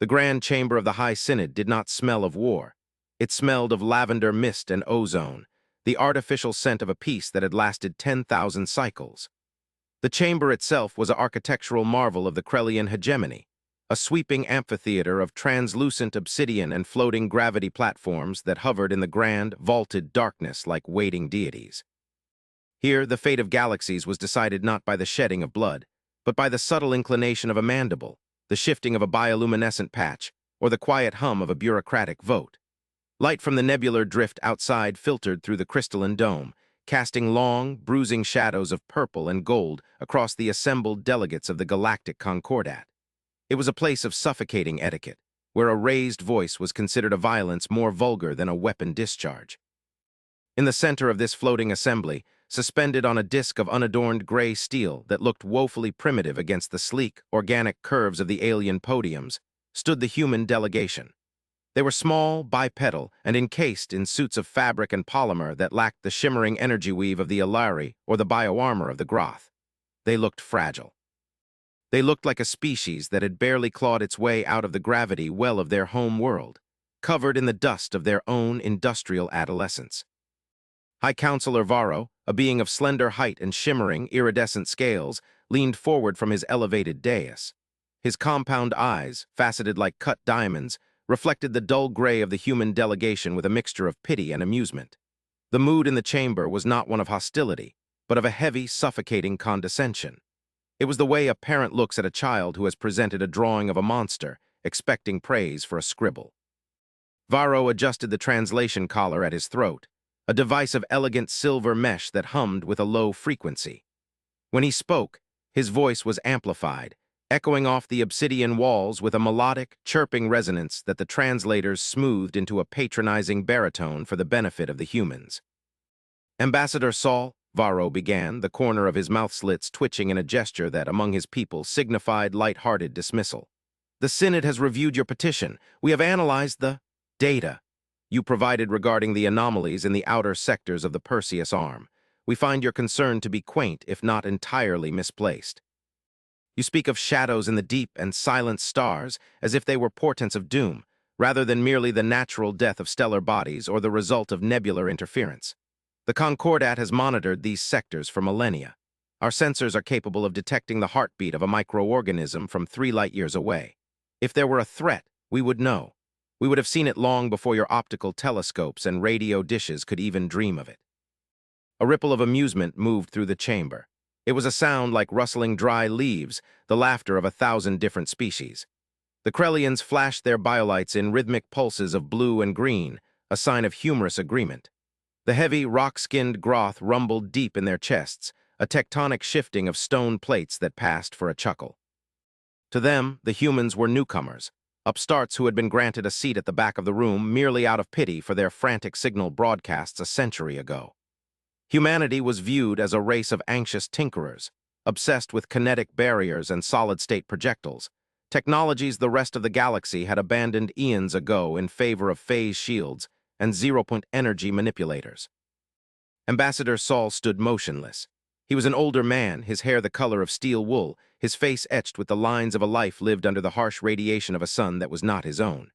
The grand chamber of the High Synod did not smell of war. It smelled of lavender mist and ozone, the artificial scent of a peace that had lasted 10,000 cycles. The chamber itself was an architectural marvel of the Krellian hegemony, a sweeping amphitheater of translucent obsidian and floating gravity platforms that hovered in the grand, vaulted darkness like waiting deities. Here, the fate of galaxies was decided not by the shedding of blood, but by the subtle inclination of a mandible, the shifting of a bioluminescent patch, or the quiet hum of a bureaucratic vote. Light from the nebular drift outside filtered through the crystalline dome, casting long, bruising shadows of purple and gold across the assembled delegates of the Galactic Concordat. It was a place of suffocating etiquette, where a raised voice was considered a violence more vulgar than a weapon discharge. In the center of this floating assembly, suspended on a disk of unadorned gray steel that looked woefully primitive against the sleek, organic curves of the alien podiums, stood the human delegation. They were small, bipedal, and encased in suits of fabric and polymer that lacked the shimmering energy weave of the Ilari or the bioarmor of the Groth. They looked fragile. They looked like a species that had barely clawed its way out of the gravity well of their home world, covered in the dust of their own industrial adolescence. High Counselor Varro, a being of slender height and shimmering, iridescent scales, leaned forward from his elevated dais. His compound eyes, faceted like cut diamonds, reflected the dull gray of the human delegation with a mixture of pity and amusement. The mood in the chamber was not one of hostility, but of a heavy, suffocating condescension. It was the way a parent looks at a child who has presented a drawing of a monster, expecting praise for a scribble. Varro adjusted the translation collar at his throat, a device of elegant silver mesh that hummed with a low frequency. When he spoke, his voice was amplified, echoing off the obsidian walls with a melodic, chirping resonance that the translators smoothed into a patronizing baritone for the benefit of the humans. Ambassador Saul, Varro began, the corner of his mouth slits twitching in a gesture that, among his people, signified light-hearted dismissal. The Synod has reviewed your petition. We have analyzed the data you provided regarding the anomalies in the outer sectors of the Perseus arm. We find your concern to be quaint, if not entirely misplaced. You speak of shadows in the deep and silent stars as if they were portents of doom, rather than merely the natural death of stellar bodies or the result of nebular interference. The Concordat has monitored these sectors for millennia. Our sensors are capable of detecting the heartbeat of a microorganism from 3 light-years away. If there were a threat, we would know. We would have seen it long before your optical telescopes and radio dishes could even dream of it. A ripple of amusement moved through the chamber. It was a sound like rustling dry leaves, the laughter of 1,000 different species. The Krellians flashed their biolights in rhythmic pulses of blue and green, a sign of humorous agreement. The heavy, rock-skinned Groth rumbled deep in their chests, a tectonic shifting of stone plates that passed for a chuckle. To them, the humans were newcomers, upstarts who had been granted a seat at the back of the room merely out of pity for their frantic signal broadcasts a century ago. Humanity was viewed as a race of anxious tinkerers, obsessed with kinetic barriers and solid-state projectiles, technologies the rest of the galaxy had abandoned eons ago in favor of phase shields and zero-point energy manipulators. Ambassador Saul stood motionless. He was an older man, his hair the color of steel wool, his face etched with the lines of a life lived under the harsh radiation of a sun that was not his own.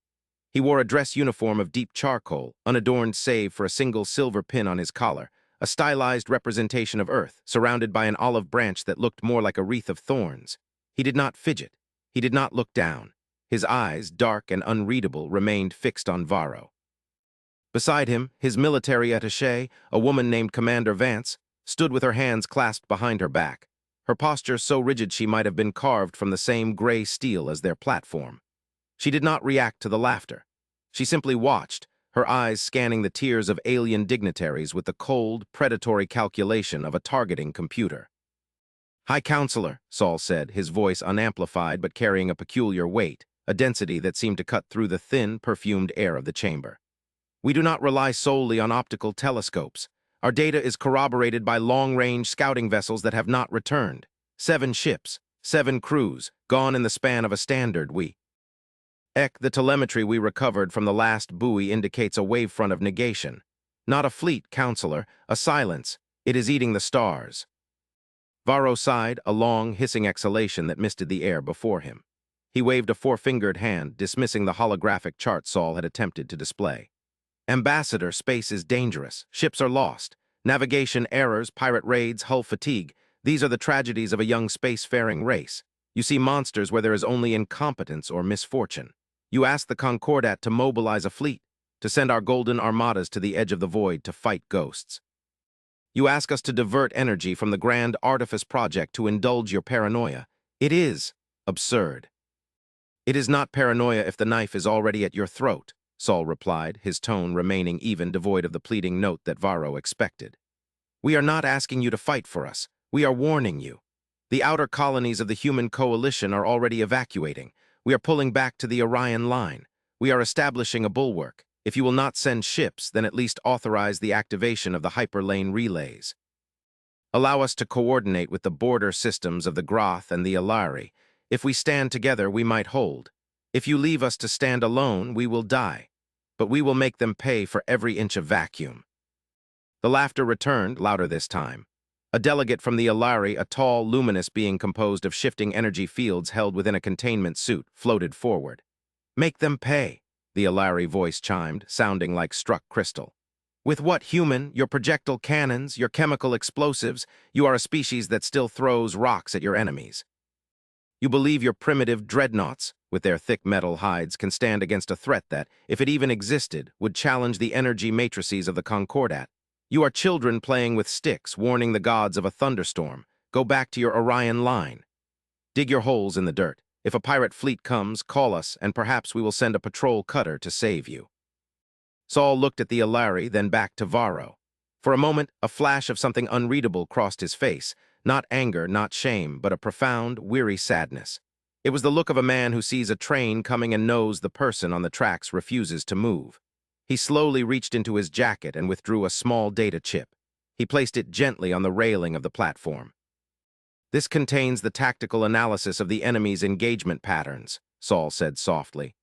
He wore a dress uniform of deep charcoal, unadorned save for a single silver pin on his collar, a stylized representation of Earth, surrounded by an olive branch that looked more like a wreath of thorns. He did not fidget. He did not look down. His eyes, dark and unreadable, remained fixed on Varro. Beside him, his military attaché, a woman named Commander Vance, stood with her hands clasped behind her back, her posture so rigid she might have been carved from the same gray steel as their platform. She did not react to the laughter. She simply watched, her eyes scanning the tiers of alien dignitaries with the cold, predatory calculation of a targeting computer. "High Counselor," Saul said, his voice unamplified but carrying a peculiar weight, a density that seemed to cut through the thin, perfumed air of the chamber. "We do not rely solely on optical telescopes. Our data is corroborated by long-range scouting vessels that have not returned. 7 ships, 7 crews, gone in the span of a standard we. The telemetry we recovered from the last buoy indicates a wavefront of negation. Not a fleet, Counselor, a silence. It is eating the stars." Varro sighed, a long, hissing exhalation that misted the air before him. He waved a four-fingered hand, dismissing the holographic chart Saul had attempted to display. Ambassador, space is dangerous. Ships are lost. Navigation errors, pirate raids, hull fatigue. These are the tragedies of a young spacefaring race. You see monsters where there is only incompetence or misfortune. You ask the Concordat to mobilize a fleet, to send our golden armadas to the edge of the void to fight ghosts. You ask us to divert energy from the grand artifice project to indulge your paranoia. It is absurd. It is not paranoia if the knife is already at your throat, Saul replied, his tone remaining even, devoid of the pleading note that Varro expected. We are not asking you to fight for us. We are warning you. The outer colonies of the human coalition are already evacuating. We are pulling back to the Orion line. We are establishing a bulwark. If you will not send ships, then at least authorize the activation of the hyperlane relays. Allow us to coordinate with the border systems of the Groth and the Ilari. If we stand together, we might hold. If you leave us to stand alone, we will die. But we will make them pay for every inch of vacuum. The laughter returned, louder this time. A delegate from the Ilari, a tall, luminous being composed of shifting energy fields held within a containment suit, floated forward. Make them pay, the Ilari voice chimed, sounding like struck crystal. With what human, your projectile cannons, your chemical explosives, you are a species that still throws rocks at your enemies. You believe your primitive dreadnoughts, with their thick metal hides, can stand against a threat that, if it even existed, would challenge the energy matrices of the Concordat. You are children playing with sticks, warning the gods of a thunderstorm. Go back to your Orion line. Dig your holes in the dirt. If a pirate fleet comes, call us, and perhaps we will send a patrol cutter to save you. Saul looked at the Ilari, then back to Varro. For a moment, a flash of something unreadable crossed his face. Not anger, not shame, but a profound, weary sadness. It was the look of a man who sees a train coming and knows the person on the tracks refuses to move. He slowly reached into his jacket and withdrew a small data chip. He placed it gently on the railing of the platform. This contains the tactical analysis of the enemy's engagement patterns, Saul said softly.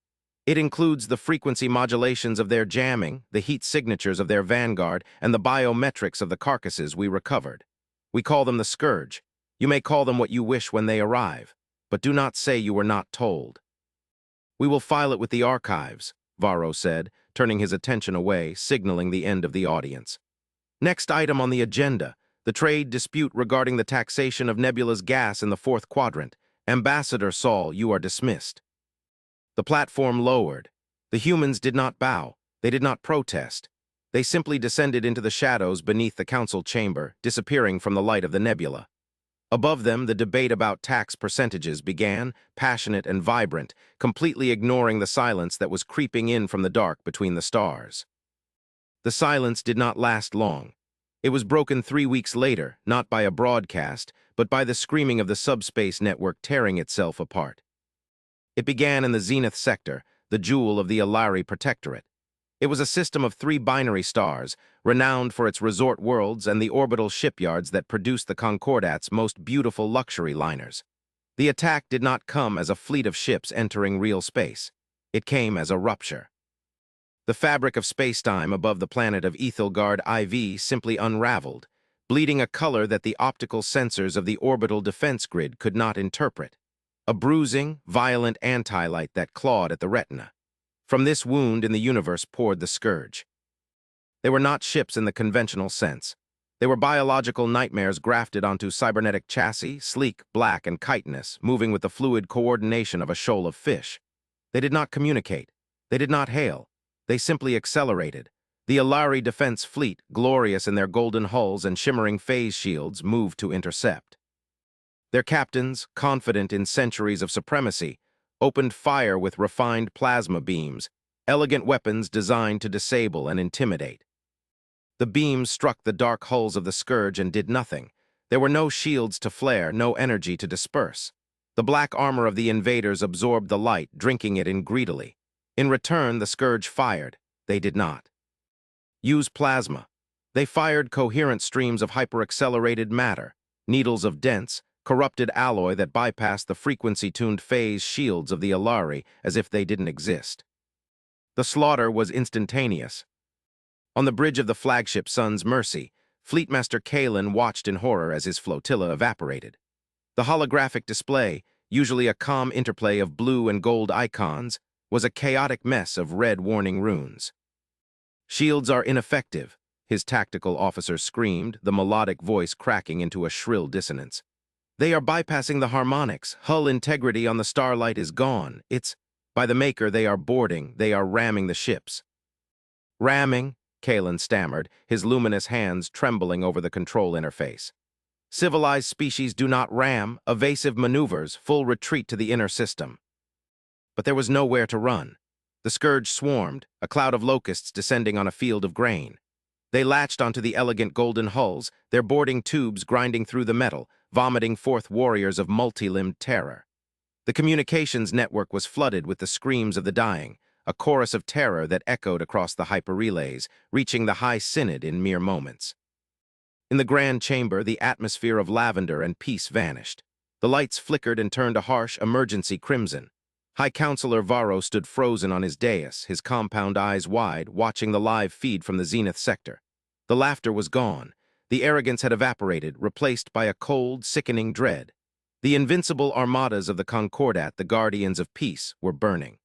It includes the frequency modulations of their jamming, the heat signatures of their vanguard, and the biometrics of the carcasses we recovered. We call them the Scourge. You may call them what you wish when they arrive, but do not say you were not told. We will file it with the archives, Varro said, turning his attention away, signaling the end of the audience. Next item on the agenda, the trade dispute regarding the taxation of nebulous gas in the fourth quadrant. Ambassador Saul, you are dismissed. The platform lowered. The humans did not bow. They did not protest. They simply descended into the shadows beneath the council chamber, disappearing from the light of the nebula. Above them, the debate about tax percentages began, passionate and vibrant, completely ignoring the silence that was creeping in from the dark between the stars. The silence did not last long. It was broken 3 weeks later, not by a broadcast, but by the screaming of the subspace network tearing itself apart. It began in the Zenith sector, the jewel of the Ilari Protectorate. It was a system of 3 binary stars, renowned for its resort worlds and the orbital shipyards that produced the Concordat's most beautiful luxury liners. The attack did not come as a fleet of ships entering real space. It came as a rupture. The fabric of spacetime above the planet of Ethelgard IV simply unraveled, bleeding a color that the optical sensors of the orbital defense grid could not interpret. A bruising, violent anti-light that clawed at the retina. From this wound in the universe poured the Scourge. They were not ships in the conventional sense. They were biological nightmares grafted onto cybernetic chassis, sleek, black, and chitinous, moving with the fluid coordination of a shoal of fish. They did not communicate. They did not hail. They simply accelerated. The Ilari defense fleet, glorious in their golden hulls and shimmering phase shields, moved to intercept. Their captains, confident in centuries of supremacy, opened fire with refined plasma beams, elegant weapons designed to disable and intimidate. The beams struck the dark hulls of the Scourge and did nothing. There were no shields to flare, no energy to disperse. The black armor of the invaders absorbed the light, drinking it in greedily. In return, the Scourge fired. They did not use plasma. They fired coherent streams of hyperaccelerated matter, needles of dense, corrupted alloy that bypassed the frequency-tuned phase shields of the Ilari as if they didn't exist. The slaughter was instantaneous. On the bridge of the flagship Sun's Mercy, Fleetmaster Kalen watched in horror as his flotilla evaporated. The holographic display, usually a calm interplay of blue and gold icons, was a chaotic mess of red warning runes. "Shields are ineffective," his tactical officer screamed, the melodic voice cracking into a shrill dissonance. "They are bypassing the harmonics. Hull integrity on the Starlight is gone. It's, by the Maker, they are boarding. They are ramming the ships." "Ramming?" Kalen stammered, his luminous hands trembling over the control interface. "Civilized species do not ram. Evasive maneuvers, full retreat to the inner system." But there was nowhere to run. The scourge swarmed, a cloud of locusts descending on a field of grain. They latched onto the elegant golden hulls, their boarding tubes grinding through the metal, vomiting forth warriors of multi-limbed terror. The communications network was flooded with the screams of the dying, a chorus of terror that echoed across the hyperrelays, reaching the High Synod in mere moments. In the grand chamber, the atmosphere of lavender and peace vanished. The lights flickered and turned a harsh, emergency crimson. High Counselor Varro stood frozen on his dais, his compound eyes wide, watching the live feed from the Zenith sector. The laughter was gone. The arrogance had evaporated, replaced by a cold, sickening dread. The invincible armadas of the Concordat, the guardians of peace, were burning.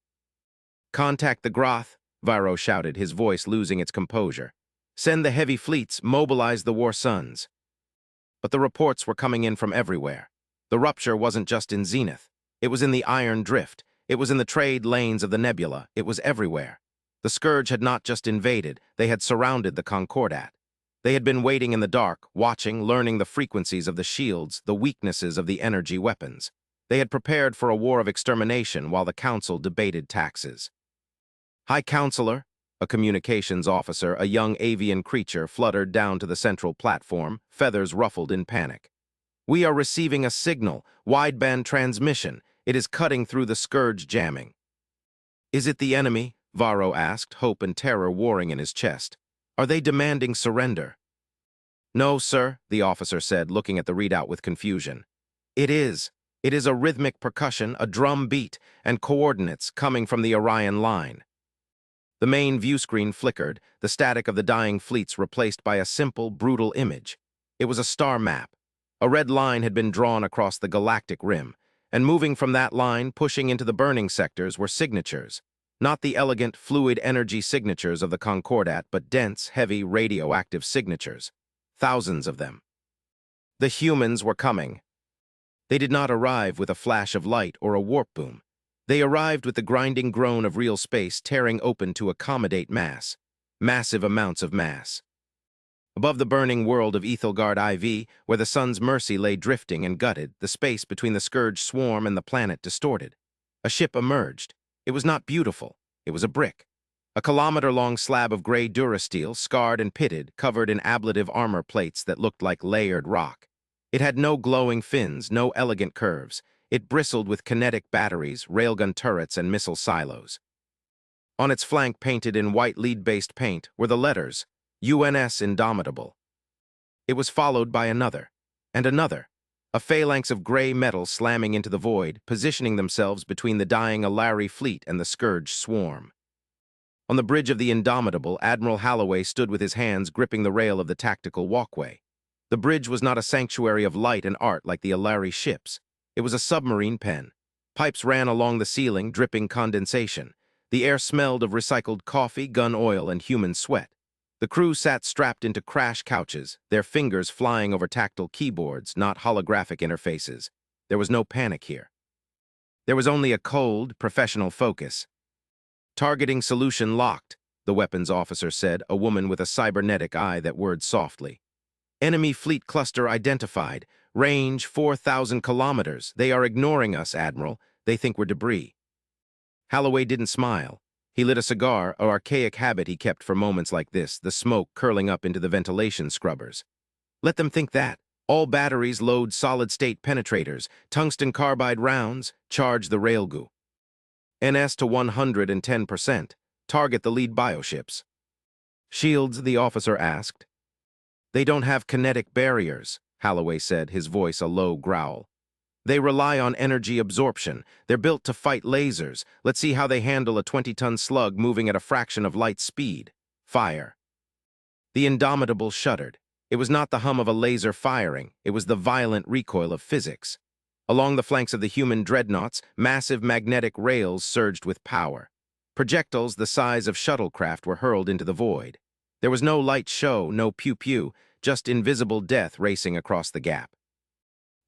"Contact the Groth," Varro shouted, his voice losing its composure. "Send the heavy fleets, mobilize the war suns." But the reports were coming in from everywhere. The rupture wasn't just in Zenith. It was in the Iron Drift. It was in the trade lanes of the nebula. It was everywhere. The Scourge had not just invaded, they had surrounded the Concordat. They had been waiting in the dark, watching, learning the frequencies of the shields, the weaknesses of the energy weapons. They had prepared for a war of extermination while the Council debated taxes. "High Counselor," a communications officer, a young avian creature, fluttered down to the central platform, feathers ruffled in panic. "We are receiving a signal, wideband transmission. It is cutting through the Scourge jamming." "Is it the enemy?" Varro asked, hope and terror warring in his chest. "Are they demanding surrender?" "No, sir," the officer said, looking at the readout with confusion. It is a rhythmic percussion, a drum beat, and coordinates coming from the Orion line." The main view screen flickered, the static of the dying fleets replaced by a simple, brutal image. It was a star map. A red line had been drawn across the galactic rim, and moving from that line, pushing into the burning sectors, were signatures. Not the elegant, fluid energy signatures of the Concordat, but dense, heavy, radioactive signatures. Thousands of them. The humans were coming. They did not arrive with a flash of light or a warp boom. They arrived with the grinding groan of real space tearing open to accommodate mass. Massive amounts of mass. Above the burning world of Ethelgard IV, where the sun's mercy lay drifting and gutted, the space between the Scourge swarm and the planet distorted. A ship emerged. It was not beautiful. It was a brick. A kilometer-long slab of gray durasteel, scarred and pitted, covered in ablative armor plates that looked like layered rock. It had no glowing fins, no elegant curves. It bristled with kinetic batteries, railgun turrets, and missile silos. On its flank, painted in white lead-based paint, were the letters, UNS Indomitable. It was followed by another, and another, a phalanx of gray metal slamming into the void, positioning themselves between the dying Alari fleet and the Scourge swarm. On the bridge of the Indomitable, Admiral Halloway stood with his hands gripping the rail of the tactical walkway. The bridge was not a sanctuary of light and art like the Alari ships. It was a submarine pen. Pipes ran along the ceiling, dripping condensation. The air smelled of recycled coffee, gun oil, and human sweat. The crew sat strapped into crash couches, their fingers flying over tactile keyboards, not holographic interfaces. There was no panic here. There was only a cold, professional focus. "Targeting solution locked," the weapons officer said, a woman with a cybernetic eye that whirred softly. "Enemy fleet cluster identified. Range 4,000 kilometers. They are ignoring us, Admiral. They think we're debris." Halloway didn't smile. He lit a cigar, an archaic habit he kept for moments like this, the smoke curling up into the ventilation scrubbers. "Let them think that. All batteries load solid-state penetrators, tungsten carbide rounds, charge the railgun. NS to 110%. Target the lead bioships." "Shields?" the officer asked. "They don't have kinetic barriers," Halloway said, his voice a low growl. "They rely on energy absorption. They're built to fight lasers. Let's see how they handle a 20-ton slug moving at a fraction of light speed. Fire." The Indomitable shuddered. It was not the hum of a laser firing. It was the violent recoil of physics. Along the flanks of the human dreadnoughts, massive magnetic rails surged with power. Projectiles the size of shuttlecraft were hurled into the void. There was no light show, no pew-pew, just invisible death racing across the gap.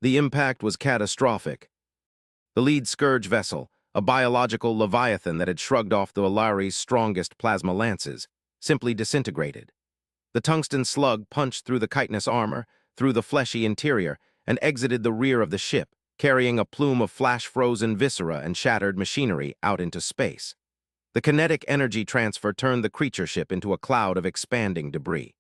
The impact was catastrophic. The lead Scourge vessel, a biological leviathan that had shrugged off the Alari's strongest plasma lances, simply disintegrated. The tungsten slug punched through the chitinous armor, through the fleshy interior, and exited the rear of the ship, carrying a plume of flash-frozen viscera and shattered machinery out into space. The kinetic energy transfer turned the creature ship into a cloud of expanding debris.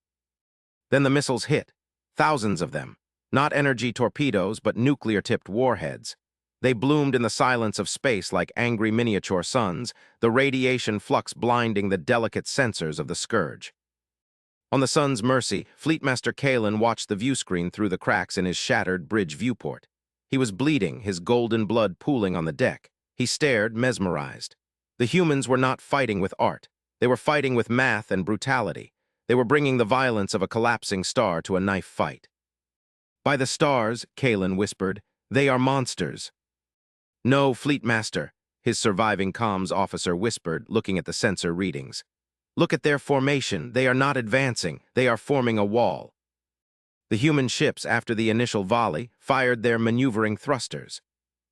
Then the missiles hit, thousands of them, not energy torpedoes but nuclear-tipped warheads. They bloomed in the silence of space like angry miniature suns, the radiation flux blinding the delicate sensors of the Scourge. On the sun's mercy, Fleetmaster Kalen watched the viewscreen through the cracks in his shattered bridge viewport. He was bleeding, his golden blood pooling on the deck. He stared, mesmerized. The humans were not fighting with art. They were fighting with math and brutality. They were bringing the violence of a collapsing star to a knife fight. "By the stars," Kalen whispered, "they are monsters." "No, Fleetmaster," his surviving comms officer whispered, looking at the sensor readings. "Look at their formation. They are not advancing. They are forming a wall." The human ships, after the initial volley, fired their maneuvering thrusters.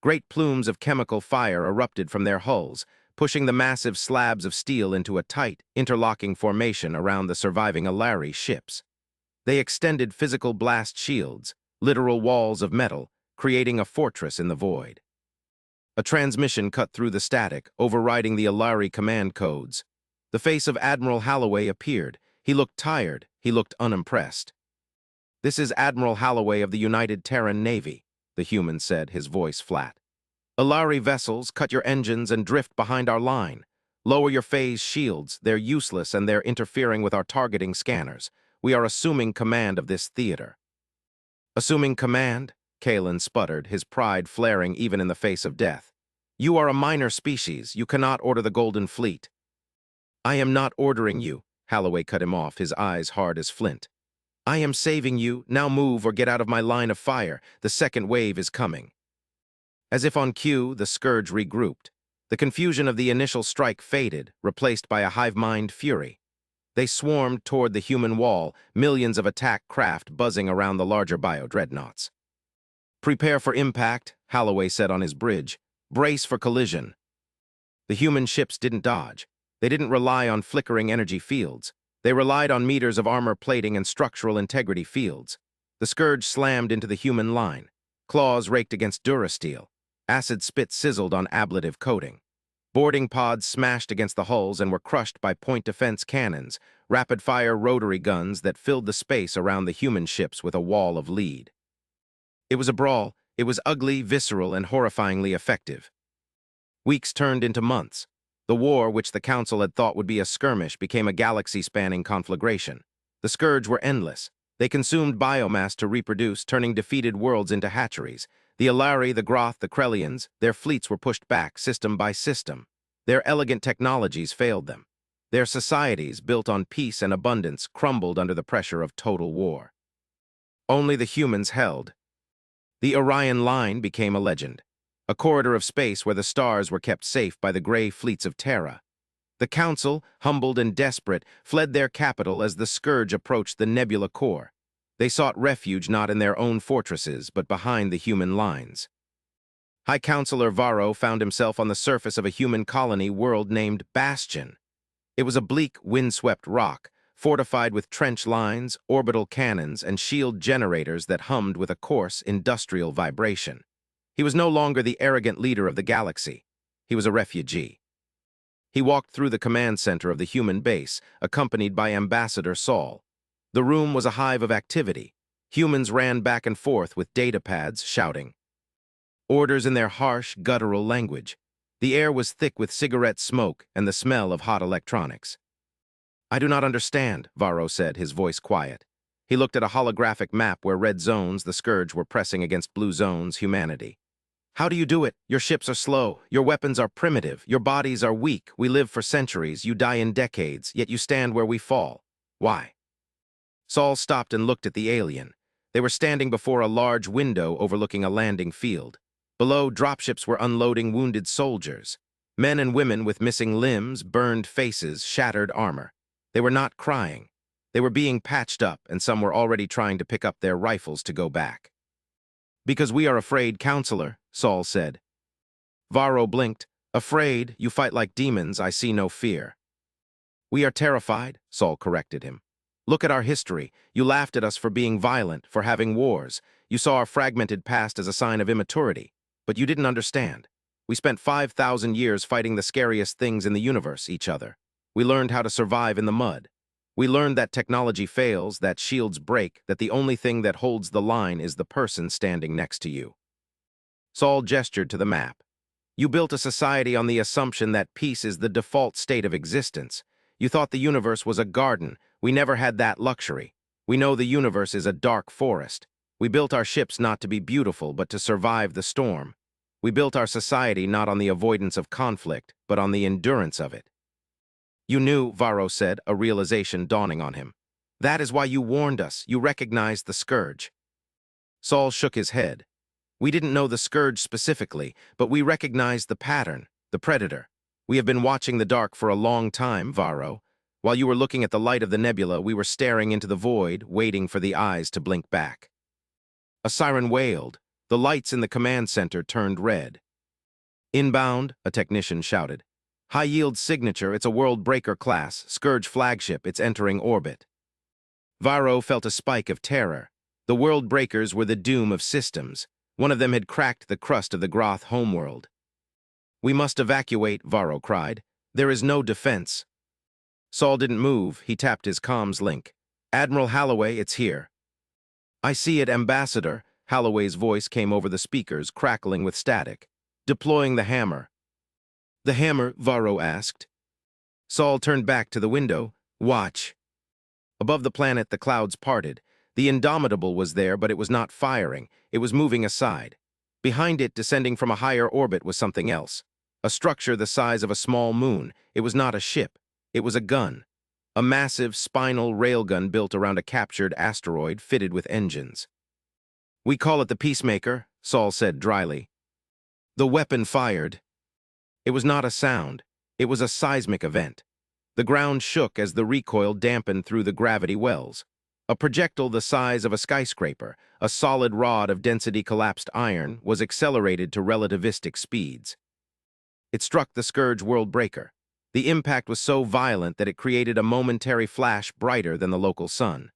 Great plumes of chemical fire erupted from their hulls, pushing the massive slabs of steel into a tight, interlocking formation around the surviving Alari ships. They extended physical blast shields, literal walls of metal, creating a fortress in the void. A transmission cut through the static, overriding the Alari command codes. The face of Admiral Halloway appeared. He looked tired. He looked unimpressed. "This is Admiral Halloway of the United Terran Navy," the human said, his voice flat. "Alari vessels, cut your engines and drift behind our line. Lower your phase shields. They're useless and they're interfering with our targeting scanners. We are assuming command of this theater." "Assuming command?" Kalen sputtered, his pride flaring even in the face of death. "You are a minor species. You cannot order the Golden Fleet." "I am not ordering you," Halloway cut him off, his eyes hard as flint. "I am saving you. Now move or get out of my line of fire. The second wave is coming." As if on cue, the Scourge regrouped. The confusion of the initial strike faded, replaced by a hive-mind fury. They swarmed toward the human wall, millions of attack craft buzzing around the larger bio-dreadnoughts. "Prepare for impact," Halloway said on his bridge. "Brace for collision." The human ships didn't dodge. They didn't rely on flickering energy fields. They relied on meters of armor plating and structural integrity fields. The Scourge slammed into the human line. Claws raked against durasteel. Acid spit sizzled on ablative coating. Boarding pods smashed against the hulls and were crushed by point defense cannons, rapid-fire rotary guns that filled the space around the human ships with a wall of lead. It was a brawl. It was ugly, visceral, and horrifyingly effective. Weeks turned into months. The war, which the Council had thought would be a skirmish, became a galaxy-spanning conflagration. The Scourge were endless. They consumed biomass to reproduce, turning defeated worlds into hatcheries. The Alari, the Groth, the Krellians, their fleets were pushed back, system by system. Their elegant technologies failed them. Their societies, built on peace and abundance, crumbled under the pressure of total war. Only the humans held. The Orion Line became a legend. A corridor of space where the stars were kept safe by the gray fleets of Terra. The Council, humbled and desperate, fled their capital as the Scourge approached the nebula core. They sought refuge not in their own fortresses, but behind the human lines. High Counselor Varro found himself on the surface of a human colony world named Bastion. It was a bleak, windswept rock, fortified with trench lines, orbital cannons, and shield generators that hummed with a coarse, industrial vibration. He was no longer the arrogant leader of the galaxy. He was a refugee. He walked through the command center of the human base, accompanied by Ambassador Saul. The room was a hive of activity. Humans ran back and forth with data pads, shouting orders in their harsh, guttural language. The air was thick with cigarette smoke and the smell of hot electronics. "I do not understand," Varro said, his voice quiet. He looked at a holographic map where red zones, the Scourge, were pressing against blue zones, humanity. "How do you do it? Your ships are slow. Your weapons are primitive. Your bodies are weak. We live for centuries. You die in decades, yet you stand where we fall. Why?" Saul stopped and looked at the alien. They were standing before a large window overlooking a landing field. Below, dropships were unloading wounded soldiers. Men and women with missing limbs, burned faces, shattered armor. They were not crying. They were being patched up, and some were already trying to pick up their rifles to go back. "Because we are afraid, counselor," Saul said. Varro blinked. "Afraid? You fight like demons. I see no fear." "We are terrified," Saul corrected him. "Look at our history. You laughed at us for being violent, for having wars. You saw our fragmented past as a sign of immaturity. But you didn't understand. We spent 5,000 years fighting the scariest things in the universe, each other. We learned how to survive in the mud. We learned that technology fails, that shields break, that the only thing that holds the line is the person standing next to you." Saul gestured to the map. "You built a society on the assumption that peace is the default state of existence. You thought the universe was a garden. We never had that luxury. We know the universe is a dark forest. We built our ships not to be beautiful, but to survive the storm. We built our society not on the avoidance of conflict, but on the endurance of it." "You knew," Varro said, a realization dawning on him. "That is why you warned us. You recognized the scourge." Saul shook his head. "We didn't know the scourge specifically, but we recognized the pattern, the predator. We have been watching the dark for a long time, Varro. While you were looking at the light of the nebula, we were staring into the void, waiting for the eyes to blink back." A siren wailed. The lights in the command center turned red. "Inbound," a technician shouted. "High-yield signature, it's a World Breaker class, Scourge flagship, it's entering orbit." Varro felt a spike of terror. The World Breakers were the doom of systems. One of them had cracked the crust of the Groth homeworld. "We must evacuate," Varro cried. "There is no defense." Saul didn't move. He tapped his comms link. "Admiral Halloway, it's here." "I see it, Ambassador." Halloway's voice came over the speakers, crackling with static. "Deploying the hammer." "The hammer?" Varro asked. Saul turned back to the window. "Watch." Above the planet, the clouds parted. The Indomitable was there, but it was not firing. It was moving aside. Behind it, descending from a higher orbit, was something else. A structure the size of a small moon. It was not a ship. It was a gun. A massive, spinal railgun built around a captured asteroid fitted with engines. "We call it the Peacemaker," Saul said dryly. The weapon fired. It was not a sound. It was a seismic event. The ground shook as the recoil dampened through the gravity wells. A projectile the size of a skyscraper, a solid rod of density-collapsed iron, was accelerated to relativistic speeds. It struck the Scourge World Breaker. The impact was so violent that it created a momentary flash brighter than the local sun.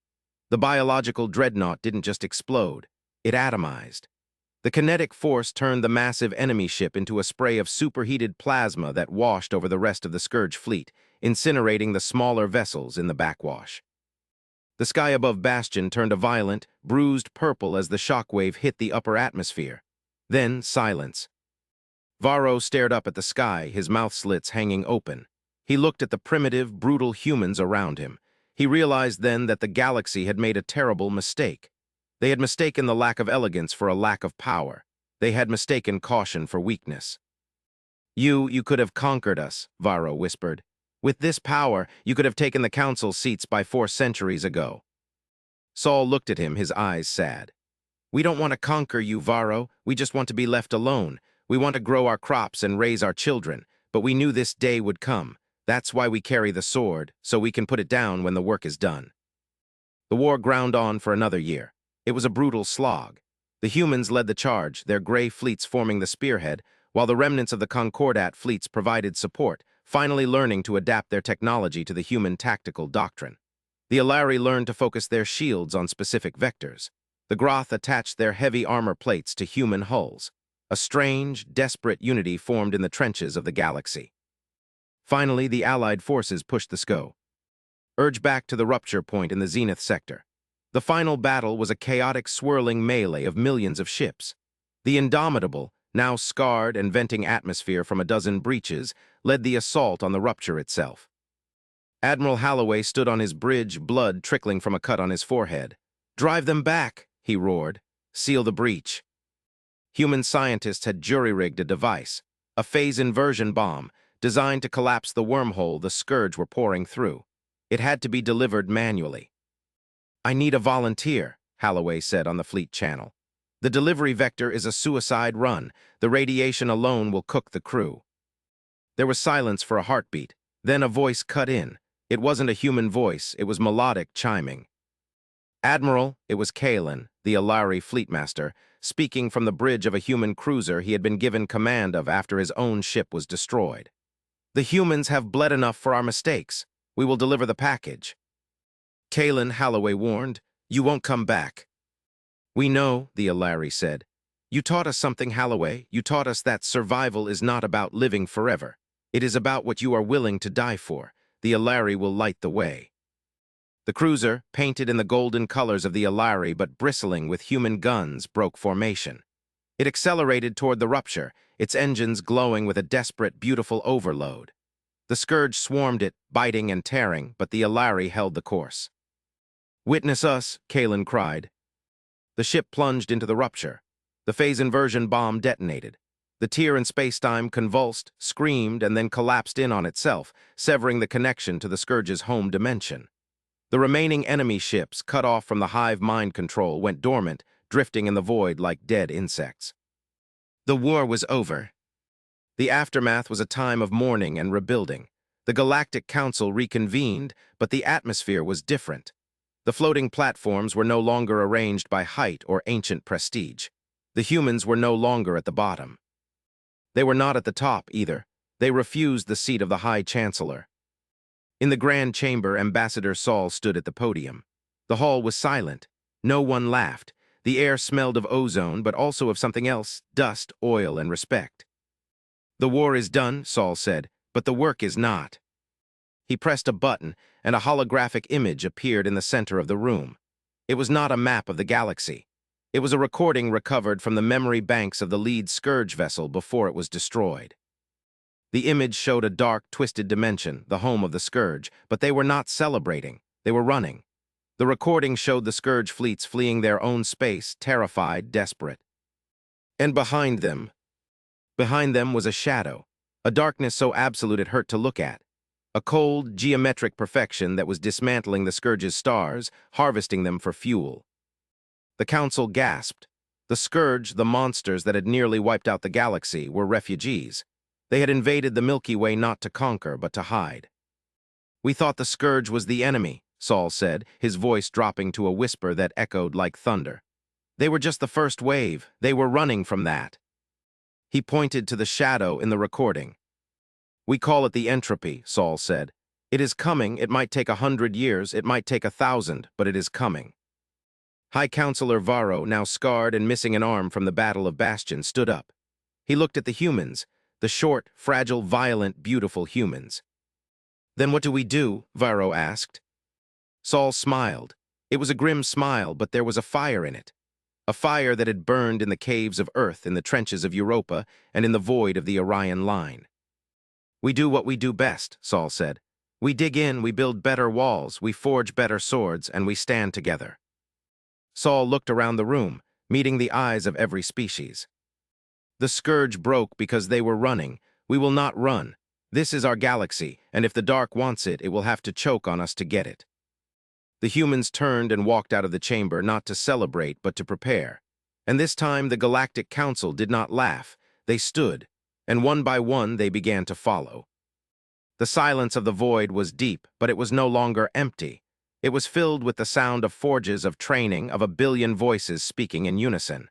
The biological dreadnought didn't just explode. It atomized. The kinetic force turned the massive enemy ship into a spray of superheated plasma that washed over the rest of the Scourge fleet, incinerating the smaller vessels in the backwash. The sky above Bastion turned a violent, bruised purple as the shockwave hit the upper atmosphere. Then silence. Varro stared up at the sky, his mouth slits hanging open. He looked at the primitive, brutal humans around him. He realized then that the galaxy had made a terrible mistake. They had mistaken the lack of elegance for a lack of power. They had mistaken caution for weakness. You could have conquered us," Varro whispered. "With this power, you could have taken the council seats by 4 centuries ago." Saul looked at him, his eyes sad. "We don't want to conquer you, Varro. We just want to be left alone. We want to grow our crops and raise our children, but we knew this day would come. That's why we carry the sword, so we can put it down when the work is done." The war ground on for another year. It was a brutal slog. The humans led the charge, their gray fleets forming the spearhead, while the remnants of the Concordat fleets provided support, finally learning to adapt their technology to the human tactical doctrine. The Alari learned to focus their shields on specific vectors. The Groth attached their heavy armor plates to human hulls. A strange, desperate unity formed in the trenches of the galaxy. Finally, the Allied forces pushed the SCO. Urge back to the rupture point in the Zenith sector. The final battle was a chaotic, swirling melee of millions of ships. The Indomitable, now scarred and venting atmosphere from a dozen breaches, led the assault on the rupture itself. Admiral Halloway stood on his bridge, blood trickling from a cut on his forehead. "Drive them back," he roared. "Seal the breach." Human scientists had jury-rigged a device, a phase inversion bomb, designed to collapse the wormhole the Scourge were pouring through. It had to be delivered manually. "I need a volunteer," Halloway said on the fleet channel. The delivery vector is a suicide run. The radiation alone will cook the crew. There was silence for a heartbeat. Then a voice cut in. It wasn't a human voice, it was melodic chiming. Admiral, it was Kalen, the Alari fleetmaster, speaking from the bridge of a human cruiser he had been given command of after his own ship was destroyed. The humans have bled enough for our mistakes. We will deliver the package. Kalen, Holloway warned, you won't come back. We know, the Alari said. You taught us something, Holloway. You taught us that survival is not about living forever. It is about what you are willing to die for. The Alari will light the way. The cruiser, painted in the golden colors of the Alari but bristling with human guns, broke formation. It accelerated toward the rupture, its engines glowing with a desperate, beautiful overload. The scourge swarmed it, biting and tearing, but the Alari held the course. Witness us, Kalen cried. The ship plunged into the rupture. The phase inversion bomb detonated. The tier in spacetime convulsed, screamed, and then collapsed in on itself, severing the connection to the scourge's home dimension. The remaining enemy ships, cut off from the hive mind control, went dormant, drifting in the void like dead insects. The war was over. The aftermath was a time of mourning and rebuilding. The Galactic Council reconvened, but the atmosphere was different. The floating platforms were no longer arranged by height or ancient prestige. The humans were no longer at the bottom. They were not at the top, either. They refused the seat of the High Chancellor. In the Grand Chamber, Ambassador Saul stood at the podium. The hall was silent. No one laughed. The air smelled of ozone, but also of something else, dust, oil, and respect. The war is done, Saul said, but the work is not. He pressed a button, and a holographic image appeared in the center of the room. It was not a map of the galaxy. It was a recording recovered from the memory banks of the lead Scourge vessel before it was destroyed. The image showed a dark, twisted dimension, the home of the Scourge, but they were not celebrating. They were running. The recording showed the Scourge fleets fleeing their own space, terrified, desperate. And behind them was a shadow, a darkness so absolute it hurt to look at. A cold, geometric perfection that was dismantling the Scourge's stars, harvesting them for fuel. The Council gasped. The Scourge, the monsters that had nearly wiped out the galaxy, were refugees. They had invaded the Milky Way not to conquer, but to hide. We thought the Scourge was the enemy, Saul said, his voice dropping to a whisper that echoed like thunder. They were just the first wave. They were running from that. He pointed to the shadow in the recording. We call it the entropy, Saul said. It is coming. It might take 100 years. It might take 1,000, but it is coming. High Counselor Varro, now scarred and missing an arm from the Battle of Bastion, stood up. He looked at the humans, the short, fragile, violent, beautiful humans. Then what do we do? Varro asked. Saul smiled. It was a grim smile, but there was a fire in it. A fire that had burned in the caves of Earth, in the trenches of Europa, and in the void of the Orion Line. We do what we do best, Saul said. We dig in, we build better walls, we forge better swords, and we stand together. Saul looked around the room, meeting the eyes of every species. The Scourge broke because they were running. We will not run. This is our galaxy, and if the dark wants it, it will have to choke on us to get it. The humans turned and walked out of the chamber, not to celebrate, but to prepare. And this time the Galactic Council did not laugh. They stood, and one by one they began to follow. The silence of the void was deep, but it was no longer empty. It was filled with the sound of forges, of training, of 1 billion voices speaking in unison.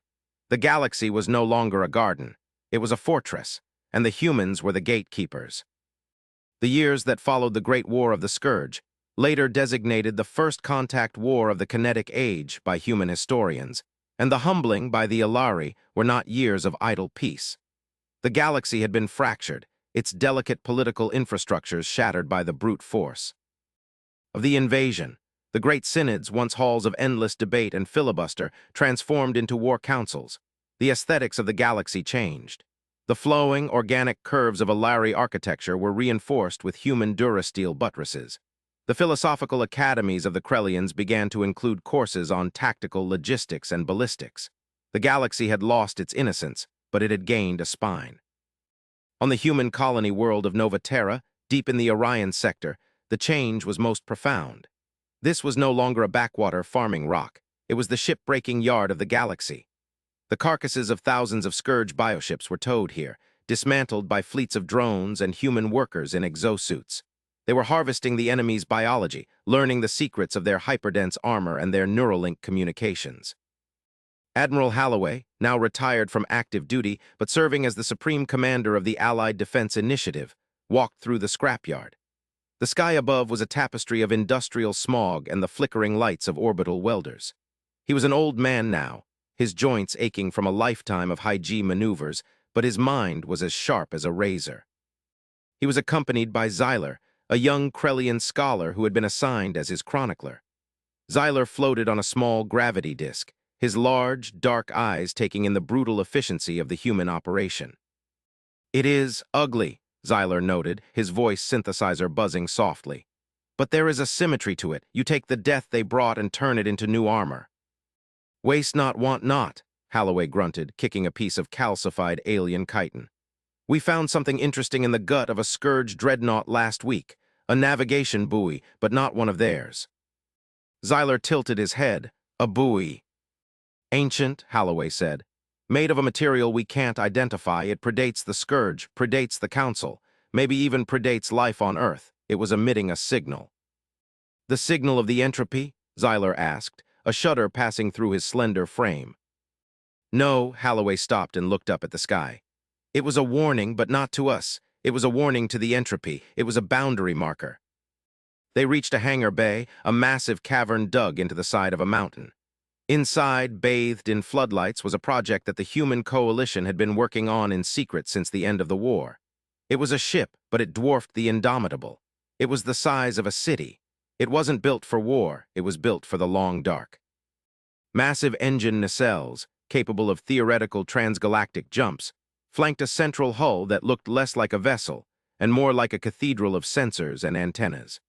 The galaxy was no longer a garden. It was a fortress, and the humans were the gatekeepers. The years that followed the Great War of the Scourge, later designated the First Contact War of the Kinetic Age by human historians, and the humbling by the Alari, were not years of idle peace. The galaxy had been fractured, its delicate political infrastructures shattered by the brute force of the invasion. The great synods, once halls of endless debate and filibuster, transformed into war councils. The aesthetics of the galaxy changed. The flowing, organic curves of Alari architecture were reinforced with human durasteel buttresses. The philosophical academies of the Krellians began to include courses on tactical logistics and ballistics. The galaxy had lost its innocence, but it had gained a spine. On the human colony world of Nova Terra, deep in the Orion sector, the change was most profound. This was no longer a backwater farming rock. It was the ship-breaking yard of the galaxy. The carcasses of thousands of Scourge bioships were towed here, dismantled by fleets of drones and human workers in exosuits. They were harvesting the enemy's biology, learning the secrets of their hyperdense armor and their Neuralink communications. Admiral Holloway, now retired from active duty but serving as the supreme commander of the Allied Defense Initiative, walked through the scrapyard. The sky above was a tapestry of industrial smog and the flickering lights of orbital welders. He was an old man now, his joints aching from a lifetime of high-G maneuvers, but his mind was as sharp as a razor. He was accompanied by Xyler, a young Krellian scholar who had been assigned as his chronicler. Xyler floated on a small gravity disk, his large, dark eyes taking in the brutal efficiency of the human operation. "It is ugly," Xyler noted, his voice synthesizer buzzing softly. "But there is a symmetry to it. You take the death they brought and turn it into new armor." "Waste not, want not," Holloway grunted, kicking a piece of calcified alien chitin. "We found something interesting in the gut of a Scourge dreadnought last week, a navigation buoy, but not one of theirs." Xyler tilted his head. "A buoy." "Ancient," Holloway said. "Made of a material we can't identify. It predates the Scourge, predates the Council, maybe even predates life on Earth. It was emitting a signal." "The signal of the entropy?" Xyler asked, a shudder passing through his slender frame. "No," Holloway stopped and looked up at the sky. "It was a warning, but not to us. It was a warning to the entropy. It was a boundary marker." They reached a hangar bay, a massive cavern dug into the side of a mountain. Inside, bathed in floodlights, was a project that the human coalition had been working on in secret since the end of the war. It was a ship, but it dwarfed the Indomitable. It was the size of a city. It wasn't built for war, it was built for the long dark. Massive engine nacelles, capable of theoretical transgalactic jumps, flanked a central hull that looked less like a vessel and more like a cathedral of sensors and antennas.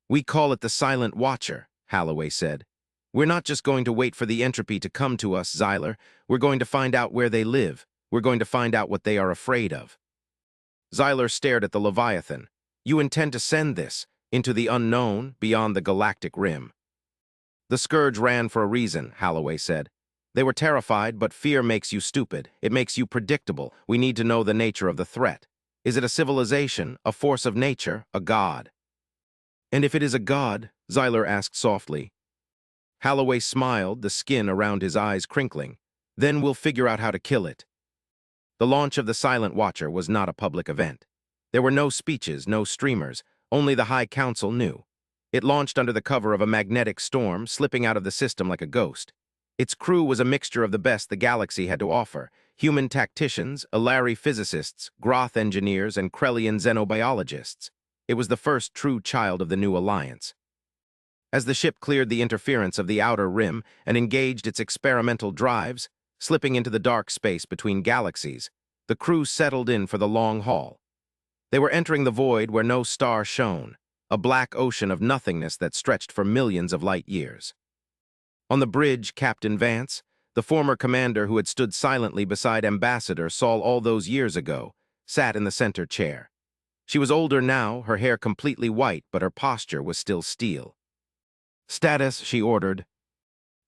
"We call it the Silent Watcher," Holloway said. "We're not just going to wait for the entropy to come to us, Xyler. We're going to find out where they live. We're going to find out what they are afraid of." Xyler stared at the Leviathan. "You intend to send this into the unknown, beyond the galactic rim?" "The Scourge ran for a reason," Holloway said. "They were terrified, but fear makes you stupid. It makes you predictable. We need to know the nature of the threat. Is it a civilization, a force of nature, a god?" "And if it is a god?" Xyler asked softly. Holloway smiled, the skin around his eyes crinkling. "Then we'll figure out how to kill it." The launch of the Silent Watcher was not a public event. There were no speeches, no streamers. Only the High Council knew. It launched under the cover of a magnetic storm, slipping out of the system like a ghost. Its crew was a mixture of the best the galaxy had to offer: human tacticians, Ilari physicists, Groth engineers, and Krellian xenobiologists. It was the first true child of the new alliance. As the ship cleared the interference of the outer rim and engaged its experimental drives, slipping into the dark space between galaxies, the crew settled in for the long haul. They were entering the void where no star shone, a black ocean of nothingness that stretched for millions of light years. On the bridge, Captain Vance, the former commander who had stood silently beside Ambassador Saul all those years ago, sat in the center chair. She was older now, her hair completely white, but her posture was still steel. "Status," she ordered.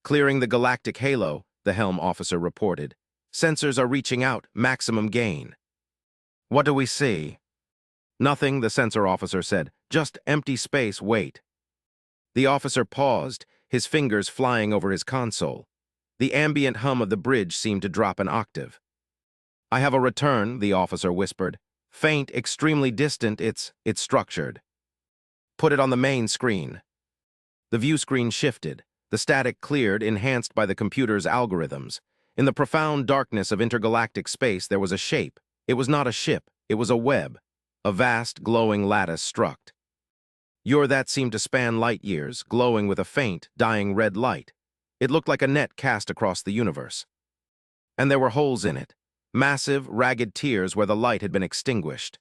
"Clearing the galactic halo," the helm officer reported. "Sensors are reaching out, maximum gain." "What do we see?" "Nothing," the sensor officer said. "Just empty space, wait." The officer paused, his fingers flying over his console. The ambient hum of the bridge seemed to drop an octave. "I have a return," the officer whispered. "Faint, extremely distant, it's structured." "Put it on the main screen." The view screen shifted. The static cleared, enhanced by the computer's algorithms. In the profound darkness of intergalactic space, there was a shape. It was not a ship, it was a web. A vast, glowing lattice struck. That seemed to span light years, glowing with a faint, dying red light. It looked like a net cast across the universe. And there were holes in it, massive, ragged tears where the light had been extinguished.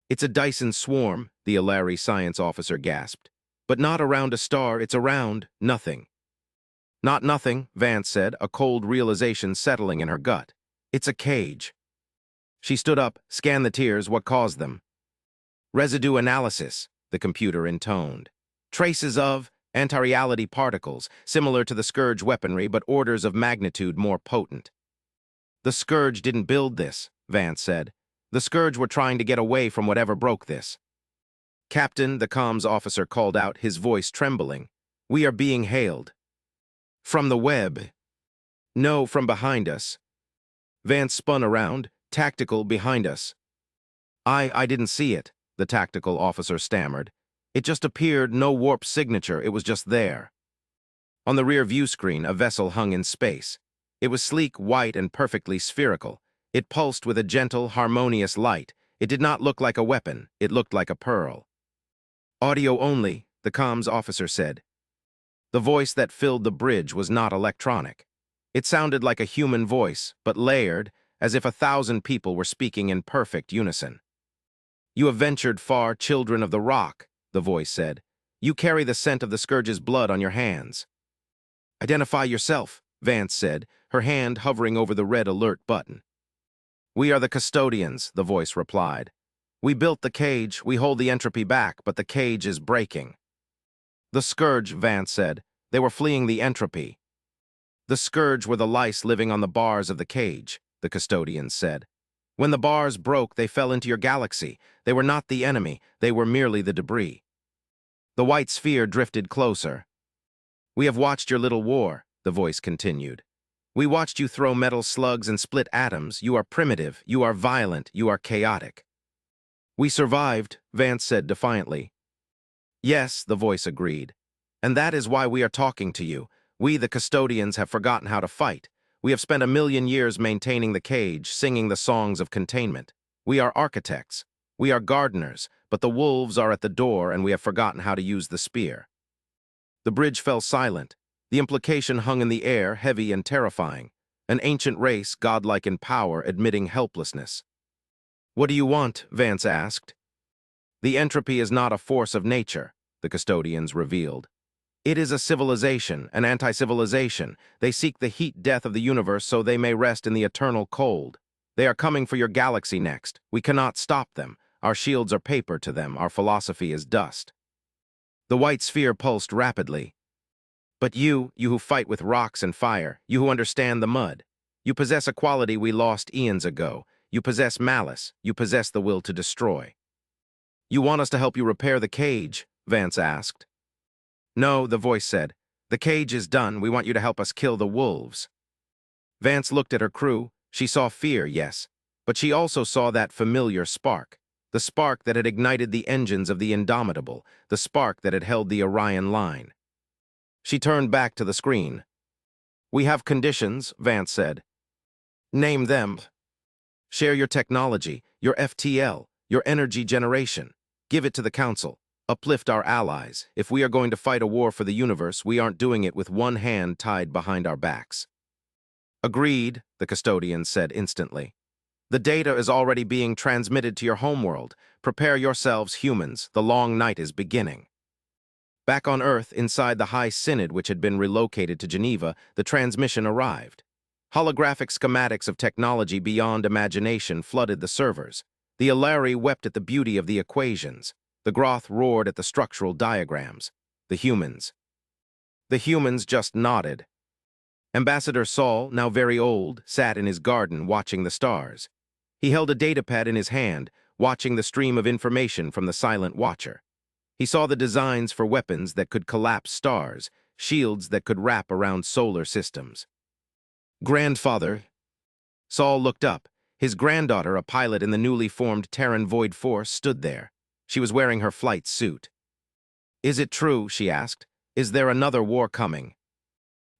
"It's a Dyson swarm," the Ilari science officer gasped. "But not around a star, it's around nothing." "Not nothing," Vance said, a cold realization settling in her gut. "It's a cage." She stood up, scanned the tears. "What caused them?" "Residue analysis," the computer intoned. "Traces of Anti-reality particles, similar to the Scourge weaponry but orders of magnitude more potent. The Scourge didn't build this, Vance said. The Scourge were trying to get away from whatever broke this. Captain, the comms officer called out, his voice trembling. We are being hailed. From the web. No, from behind us. Vance spun around, tactical behind us. I didn't see it, the tactical officer stammered. It just appeared, no warp signature, it was just there. On the rear view screen, a vessel hung in space. It was sleek, white, and perfectly spherical. It pulsed with a gentle, harmonious light. It did not look like a weapon, it looked like a pearl. Audio only, the comms officer said. The voice that filled the bridge was not electronic. It sounded like a human voice, but layered, as if 1,000 people were speaking in perfect unison. You have ventured far, children of the rock, the voice said. You carry the scent of the Scourge's blood on your hands. Identify yourself, Vance said, her hand hovering over the red alert button. We are the custodians, the voice replied. We built the cage, we hold the entropy back, but the cage is breaking. The Scourge, Vance said. They were fleeing the entropy. The Scourge were the lice living on the bars of the cage, the custodians said. When the bars broke, they fell into your galaxy. They were not the enemy, they were merely the debris. The white sphere drifted closer. We have watched your little war, the voice continued. We watched you throw metal slugs and split atoms. You are primitive, you are violent, you are chaotic. We survived, Vance said defiantly. Yes, the voice agreed. And that is why we are talking to you. We, the custodians, have forgotten how to fight. We have spent 1,000,000 years maintaining the cage, singing the songs of containment. We are architects. We are gardeners, but the wolves are at the door and we have forgotten how to use the spear. The bridge fell silent. The implication hung in the air, heavy and terrifying. An ancient race, godlike in power, admitting helplessness. What do you want? Vance asked. The entropy is not a force of nature, the custodians revealed. It is a civilization, an anti-civilization. They seek the heat death of the universe so they may rest in the eternal cold. They are coming for your galaxy next. We cannot stop them. Our shields are paper to them. Our philosophy is dust. The white sphere pulsed rapidly. But you who fight with rocks and fire, you who understand the mud, you possess a quality we lost eons ago. You possess malice. You possess the will to destroy. You want us to help you repair the cage? Vance asked. No, the voice said. The cage is done. We want you to help us kill the wolves. Vance looked at her crew. She saw fear, yes, but she also saw that familiar spark. The spark that had ignited the engines of the Indomitable, the spark that had held the Orion line. She turned back to the screen. We have conditions, Vance said. Name them. Share your technology, your FTL, your energy generation. Give it to the Council. Uplift our allies. If we are going to fight a war for the universe, we aren't doing it with one hand tied behind our backs. Agreed, the custodian said instantly. The data is already being transmitted to your homeworld. Prepare yourselves, humans. The long night is beginning. Back on Earth, inside the High Synod which had been relocated to Geneva, the transmission arrived. Holographic schematics of technology beyond imagination flooded the servers. The Alari wept at the beauty of the equations. The Groth roared at the structural diagrams. The humans just nodded. Ambassador Saul, now very old, sat in his garden watching the stars. He held a datapad in his hand, watching the stream of information from the silent watcher. He saw the designs for weapons that could collapse stars, shields that could wrap around solar systems. Grandfather. Saul looked up. His granddaughter, a pilot in the newly formed Terran Void Force, stood there. She was wearing her flight suit. Is it true, she asked. Is there another war coming?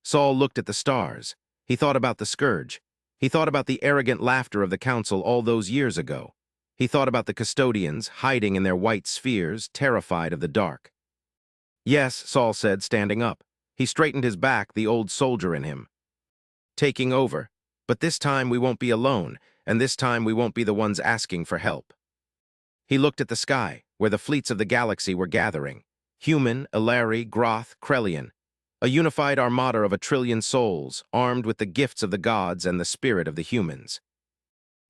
Saul looked at the stars. He thought about the Scourge. He thought about the arrogant laughter of the Council all those years ago. He thought about the custodians, hiding in their white spheres, terrified of the dark. Yes, Saul said, standing up. He straightened his back, the old soldier in him. Taking over. But this time we won't be alone, and this time we won't be the ones asking for help. He looked at the sky, where the fleets of the galaxy were gathering. Human, Alari, Groth, Krellian. A unified armada of 1,000,000,000,000 souls, armed with the gifts of the gods and the spirit of the humans.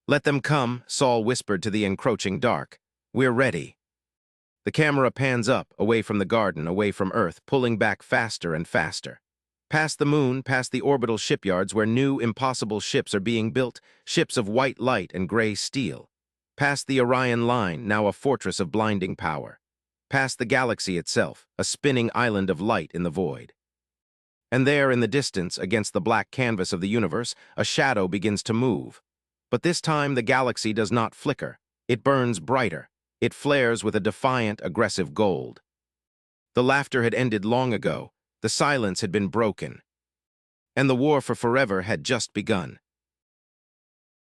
Let them come, Saul whispered to the encroaching dark. We're ready. The camera pans up, away from the garden, away from Earth, pulling back faster and faster. Past the moon, past the orbital shipyards where new, impossible ships are being built, ships of white light and gray steel. Past the Orion Line, now a fortress of blinding power. Past the galaxy itself, a spinning island of light in the void. And there, in the distance, against the black canvas of the universe, a shadow begins to move. But this time the galaxy does not flicker. It burns brighter. It flares with a defiant, aggressive gold. The laughter had ended long ago. The silence had been broken. And the war for forever had just begun.